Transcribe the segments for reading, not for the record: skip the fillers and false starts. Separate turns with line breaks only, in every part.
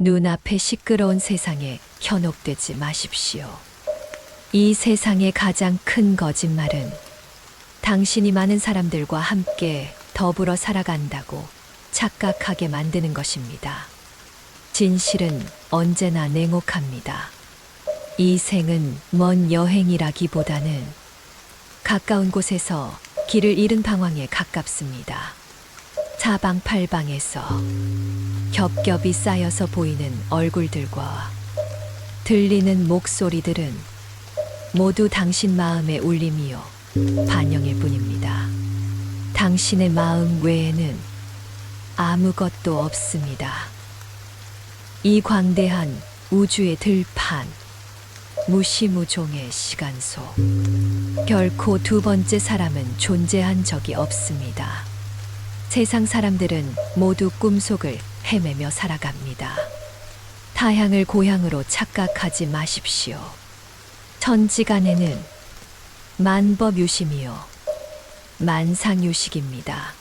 눈앞의 시끄러운 세상에 현혹되지 마십시오. 이 세상의 가장 큰 거짓말은 당신이 많은 사람들과 함께 더불어 살아간다고 착각하게 만드는 것입니다. 진실은 언제나 냉혹합니다. 이 생은 먼 여행이라기보다는 가까운 곳에서 길을 잃은 방황에 가깝습니다. 사방팔방에서 겹겹이 쌓여서 보이는 얼굴들과 들리는 목소리들은 모두 당신 마음의 울림이요 반영일 뿐입니다. 당신의 마음 외에는 아무것도 없습니다. 이 광대한 우주의 들판, 무시무종의 시간 속 결코 두 번째 사람은 존재한 적이 없습니다. 세상 사람들은 모두 꿈속을 헤매며 살아갑니다. 타향을 고향으로 착각하지 마십시오. 천지간에는 만법유심이요 만상유식입니다.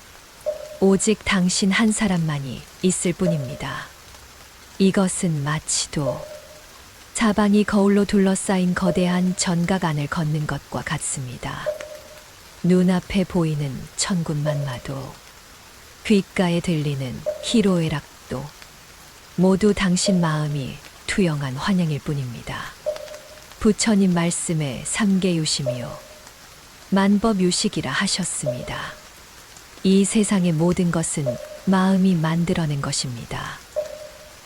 오직 당신 한 사람만이 있을 뿐입니다. 이것은 마치도 사방이 거울로 둘러싸인 거대한 전각 안을 걷는 것과 같습니다. 눈앞에 보이는 천군만마도, 귓가에 들리는 희로애락도 모두 당신 마음이 투영한 환영일 뿐입니다. 부처님 말씀에 삼계유심이요 만법유식이라 하셨습니다. 이 세상의 모든 것은 마음이 만들어낸 것입니다.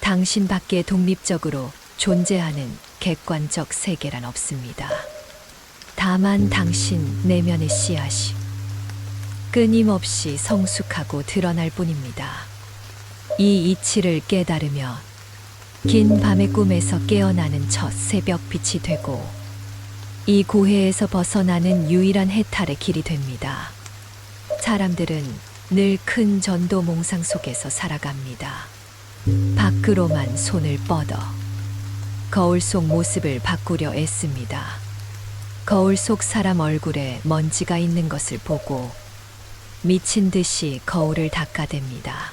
당신 밖에 독립적으로 존재하는 객관적 세계란 없습니다. 다만 당신 내면의 씨앗이 끊임없이 성숙하고 드러날 뿐입니다. 이 이치를 깨달으며 긴 밤의 꿈에서 깨어나는 첫 새벽빛이 되고 이 고해에서 벗어나는 유일한 해탈의 길이 됩니다. 사람들은 늘 큰 전도 몽상 속에서 살아갑니다. 밖으로만 손을 뻗어 거울 속 모습을 바꾸려 애씁니다. 거울 속 사람 얼굴에 먼지가 있는 것을 보고 미친 듯이 거울을 닦아댑니다.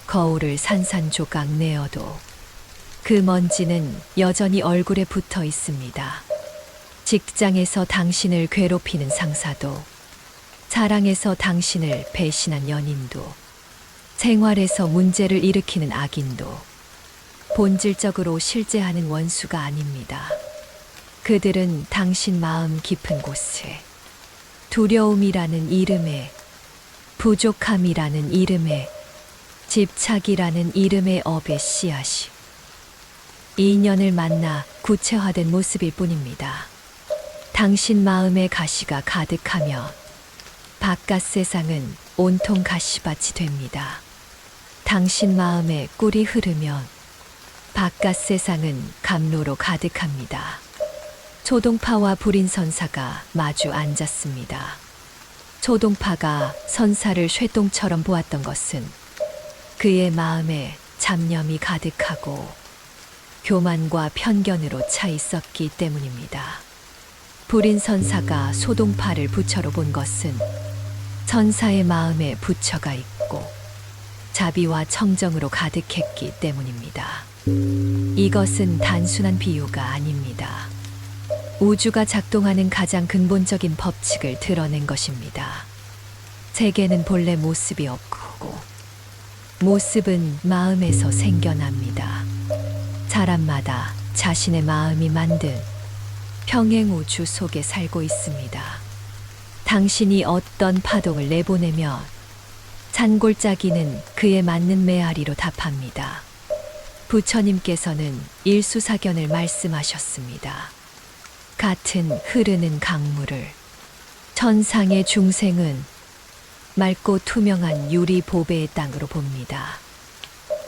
거울을 산산조각 내어도 그 먼지는 여전히 얼굴에 붙어 있습니다. 직장에서 당신을 괴롭히는 상사도, 사랑에서 당신을 배신한 연인도, 생활에서 문제를 일으키는 악인도 본질적으로 실제하는 원수가 아닙니다. 그들은 당신 마음 깊은 곳에 두려움이라는 이름의, 부족함이라는 이름의, 집착이라는 이름의 업의 씨앗이 인연을 만나 구체화된 모습일 뿐입니다. 당신 마음의 가시가 가득하며 바깥 세상은 온통 가시밭이 됩니다. 당신 마음에 꿀이 흐르면 바깥 세상은 감로로 가득합니다. 초동파와 불인선사가 마주 앉았습니다. 초동파가 선사를 쇠똥처럼 보았던 것은 그의 마음에 잡념이 가득하고 교만과 편견으로 차 있었기 때문입니다. 불인선사가 소동파를 부처로 본 것은 선사의 마음에 부처가 있고 자비와 청정으로 가득했기 때문입니다. 이것은 단순한 비유가 아닙니다. 우주가 작동하는 가장 근본적인 법칙을 드러낸 것입니다. 세계는 본래 모습이 없고 모습은 마음에서 생겨납니다. 사람마다 자신의 마음이 만든 평행우주 속에 살고 있습니다. 당신이 어떤 파동을 내보내면 산골짜기는 그에 맞는 메아리로 답합니다. 부처님께서는 일수사견을 말씀하셨습니다. 같은 흐르는 강물을 천상의 중생은 맑고 투명한 유리 보배의 땅으로 봅니다.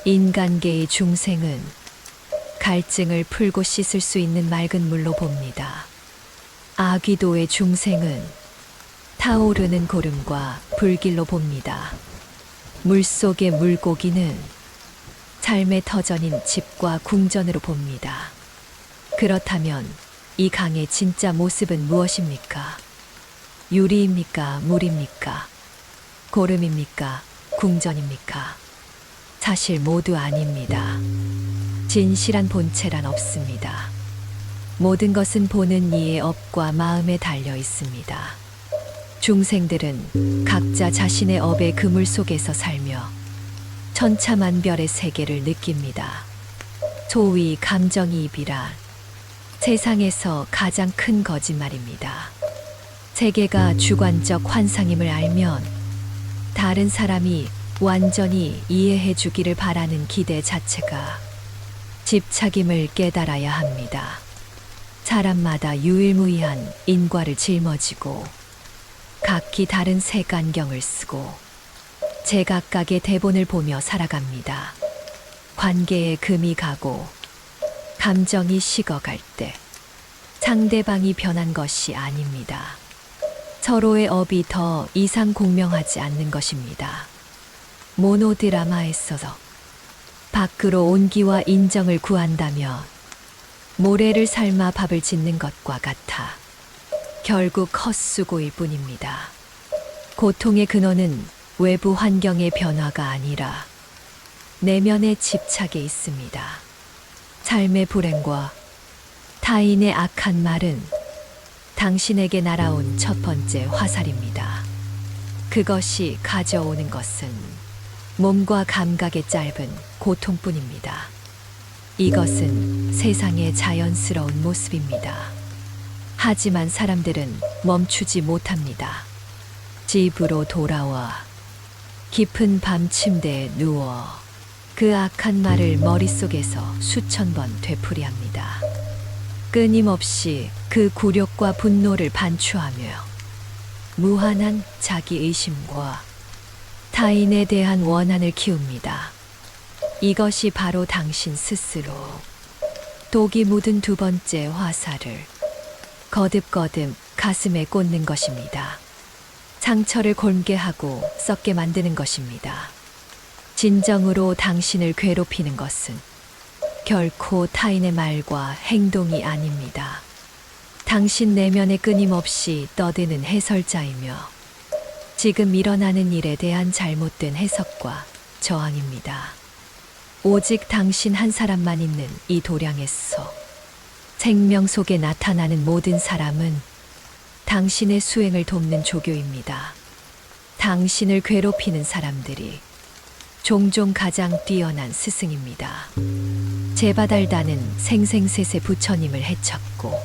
인간계의 중생은 갈증을 풀고 씻을 수 있는 맑은 물로 봅니다. 아귀도의 중생은 타오르는 고름과 불길로 봅니다. 물속의 물고기는 삶의 터전인 집과 궁전으로 봅니다. 그렇다면 이 강의 진짜 모습은 무엇입니까? 유리입니까? 물입니까? 고름입니까? 궁전입니까? 사실 모두 아닙니다. 진실한 본체란 없습니다. 모든 것은 보는 이의 업과 마음에 달려 있습니다. 중생들은 각자 자신의 업의 그물 속에서 살며 천차만별의 세계를 느낍니다. 소위 감정이입이란 세상에서 가장 큰 거짓말입니다. 세계가 주관적 환상임을 알면 다른 사람이 완전히 이해해 주기를 바라는 기대 자체가 집착임을 깨달아야 합니다. 사람마다 유일무이한 인과를 짊어지고 각기 다른 색안경을 쓰고 제각각의 대본을 보며 살아갑니다. 관계에 금이 가고 감정이 식어갈 때 상대방이 변한 것이 아닙니다. 서로의 업이 더 이상 공명하지 않는 것입니다. 모노드라마에서 밖으로 온기와 인정을 구한다면 모래를 삶아 밥을 짓는 것과 같아 결국 헛수고일 뿐입니다. 고통의 근원은 외부 환경의 변화가 아니라 내면의 집착에 있습니다. 삶의 불행과 타인의 악한 말은 당신에게 날아온 첫 번째 화살입니다. 그것이 가져오는 것은 몸과 감각의 짧은 고통뿐입니다. 이것은 세상의 자연스러운 모습입니다. 하지만 사람들은 멈추지 못합니다. 집으로 돌아와 깊은 밤 침대에 누워 그 악한 말을 머릿속에서 수천 번 되풀이합니다. 끊임없이 그 굴욕과 분노를 반추하며 무한한 자기의심과 타인에 대한 원한을 키웁니다. 이것이 바로 당신 스스로 독이 묻은 두 번째 화살을 거듭거듭 가슴에 꽂는 것입니다. 상처를 골게 하고 썩게 만드는 것입니다. 진정으로 당신을 괴롭히는 것은 결코 타인의 말과 행동이 아닙니다. 당신 내면에 끊임없이 떠드는 해설자이며 지금 일어나는 일에 대한 잘못된 해석과 저항입니다. 오직 당신 한 사람만 있는 이 도량에서 생명 속에 나타나는 모든 사람은 당신의 수행을 돕는 조교입니다. 당신을 괴롭히는 사람들이 종종 가장 뛰어난 스승입니다. 제바달다는 생생셋의 부처님을 해쳤고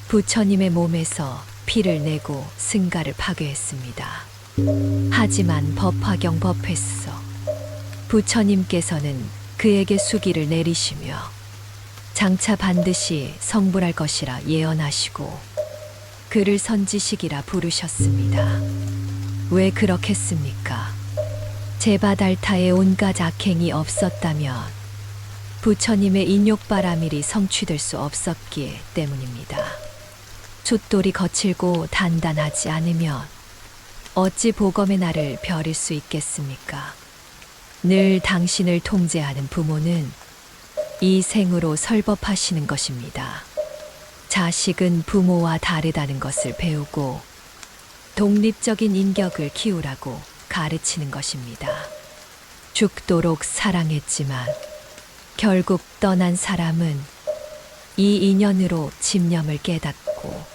부처님의 몸에서 피를 내고 승가를 파괴했습니다. 하지만 법화경 법회에서 부처님께서는 그에게 수기를 내리시며 장차 반드시 성불할 것이라 예언하시고 그를 선지식이라 부르셨습니다. 왜 그렇겠습니까? 제바달타의 온갖 악행이 없었다면 부처님의 인욕바라밀이 성취될 수 없었기 때문입니다. 숫돌이 거칠고 단단하지 않으면 어찌 보검의 날을 벼릴 수 있겠습니까? 늘 당신을 통제하는 부모는 이 생으로 설법하시는 것입니다. 자식은 부모와 다르다는 것을 배우고 독립적인 인격을 키우라고 가르치는 것입니다. 죽도록 사랑했지만 결국 떠난 사람은 이 인연으로 집념을 깨닫고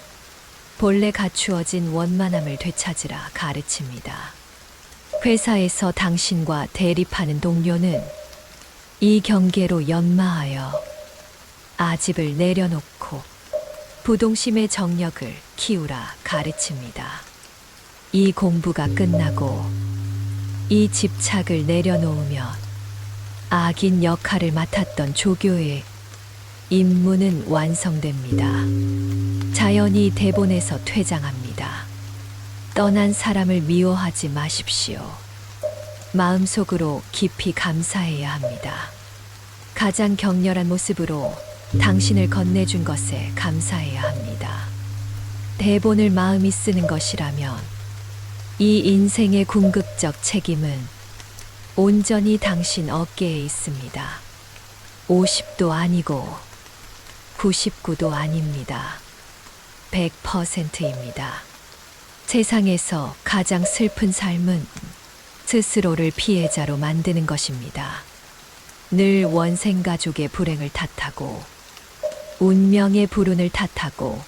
본래 갖추어진 원만함을 되찾으라 가르칩니다. 회사에서 당신과 대립하는 동료는 이 경계로 연마하여 아집을 내려놓고 부동심의 정력을 키우라 가르칩니다. 이 공부가 끝나고 이 집착을 내려놓으면 악인 역할을 맡았던 조교의 임무는 완성됩니다. 자연히 대본에서 퇴장합니다. 떠난 사람을 미워하지 마십시오. 마음속으로 깊이 감사해야 합니다. 가장 격렬한 모습으로 당신을 건네준 것에 감사해야 합니다. 대본을 마음이 쓰는 것이라면 이 인생의 궁극적 책임은 온전히 당신 어깨에 있습니다. 50도 아니고 99도 아닙니다. 100%입니다. 세상에서 가장 슬픈 삶은 스스로를 피해자로 만드는 것입니다. 늘 원생 가족의 불행을 탓하고 운명의 불운을 탓하고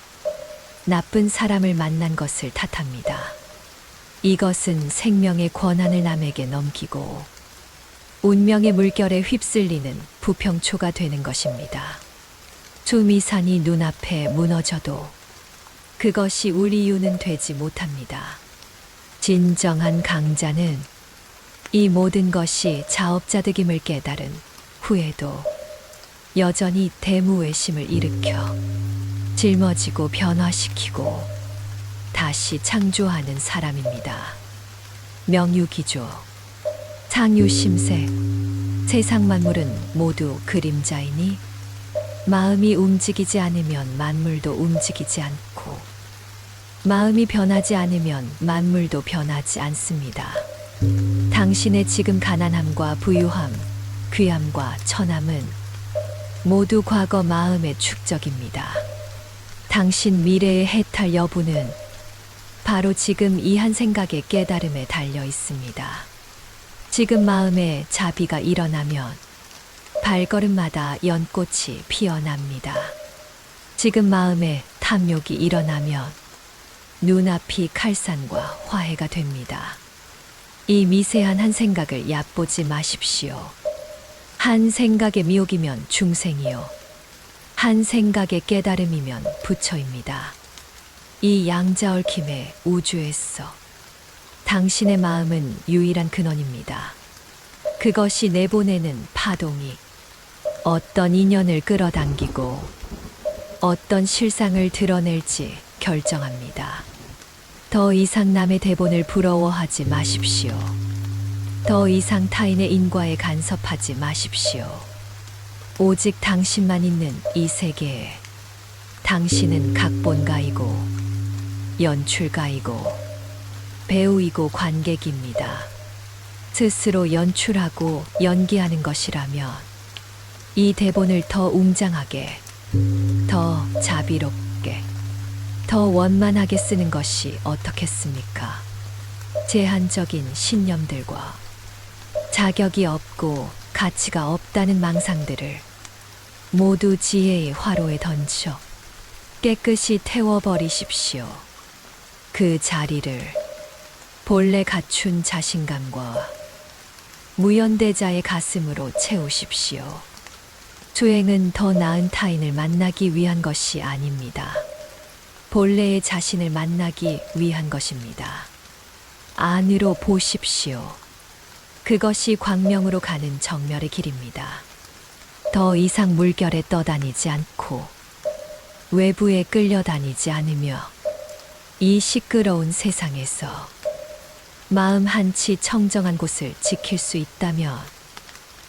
나쁜 사람을 만난 것을 탓합니다. 이것은 생명의 권한을 남에게 넘기고 운명의 물결에 휩쓸리는 부평초가 되는 것입니다. 두미산이 눈앞에 무너져도 그것이 우리 이유는 되지 못합니다. 진정한 강자는 이 모든 것이 자업자득임을 깨달은 후에도 여전히 대무외심을 일으켜 짊어지고 변화시키고 다시 창조하는 사람입니다. 명유기조, 창유심세, 세상 만물은 모두 그림자이니 마음이 움직이지 않으면 만물도 움직이지 않고 마음이 변하지 않으면 만물도 변하지 않습니다. 당신의 지금 가난함과 부유함, 귀함과 천함은 모두 과거 마음의 축적입니다. 당신 미래의 해탈 여부는 바로 지금 이 한 생각의 깨달음에 달려 있습니다. 지금 마음에 자비가 일어나면 발걸음마다 연꽃이 피어납니다. 지금 마음에 탐욕이 일어나면 눈앞이 칼산과 화해가 됩니다. 이 미세한 한 생각을 얕보지 마십시오. 한 생각의 미혹이면 중생이요, 한 생각의 깨달음이면 부처입니다. 이 양자 얽힘의 우주에서 당신의 마음은 유일한 근원입니다. 그것이 내보내는 파동이 어떤 인연을 끌어당기고 어떤 실상을 드러낼지 결정합니다. 더 이상 남의 대본을 부러워하지 마십시오. 더 이상 타인의 인과에 간섭하지 마십시오. 오직 당신만 있는 이 세계에 당신은 각본가이고 연출가이고 배우이고 관객입니다. 스스로 연출하고 연기하는 것이라면 이 대본을 더 웅장하게, 더 자비롭게, 더 원만하게 쓰는 것이 어떻겠습니까? 제한적인 신념들과 자격이 없고 가치가 없다는 망상들을 모두 지혜의 화로에 던져 깨끗이 태워버리십시오. 그 자리를 본래 갖춘 자신감과 무연대자의 가슴으로 채우십시오. 수행은 더 나은 타인을 만나기 위한 것이 아닙니다. 본래의 자신을 만나기 위한 것입니다. 안으로 보십시오. 그것이 광명으로 가는 정멸의 길입니다. 더 이상 물결에 떠다니지 않고 외부에 끌려다니지 않으며 이 시끄러운 세상에서 마음 한치 청정한 곳을 지킬 수 있다면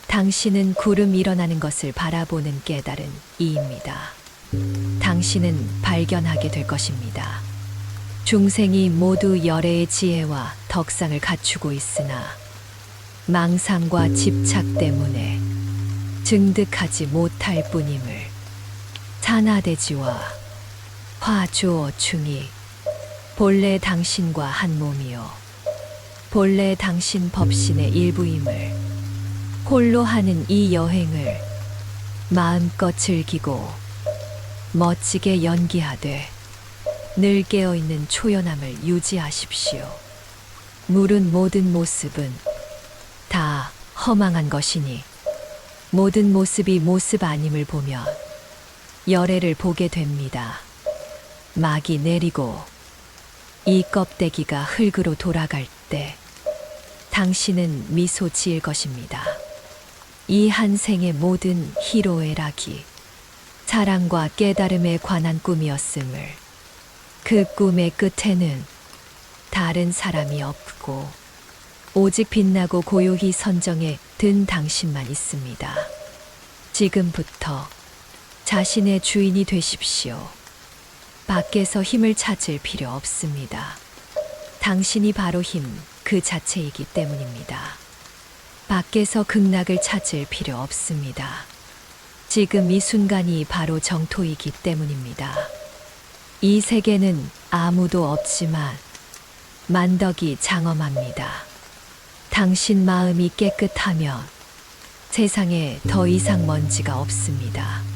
당신은 구름 일어나는 것을 바라보는 깨달은 이입니다. 당신은 발견하게 될 것입니다. 중생이 모두 열애의 지혜와 덕상을 갖추고 있으나 망상과 집착 때문에 증득하지 못할 뿐임을 산하대지와 화주어 중이 본래 당신과 한 몸이요 본래 당신 법신의 일부임을 홀로 하는 이 여행을 마음껏 즐기고 멋지게 연기하되 늘 깨어있는 초연함을 유지하십시오. 물은 모든 모습은 다 허망한 것이니 모든 모습이 모습 아님을 보면 열애를 보게 됩니다. 막이 내리고 이 껍데기가 흙으로 돌아갈 때 당신은 미소 지을 것입니다. 이 한 생의 모든 희로애락이 사랑과 깨달음에 관한 꿈이었음을 그 꿈의 끝에는 다른 사람이 없고 오직 빛나고 고요히 선정에 든 당신만 있습니다. 지금부터 자신의 주인이 되십시오. 밖에서 힘을 찾을 필요 없습니다. 당신이 바로 힘 그 자체이기 때문입니다. 밖에서 극락을 찾을 필요 없습니다. 지금 이 순간이 바로 정토이기 때문입니다. 이 세계는 아무도 없지만 만덕이 장엄합니다. 당신 마음이 깨끗하면 세상에 더 이상 먼지가 없습니다.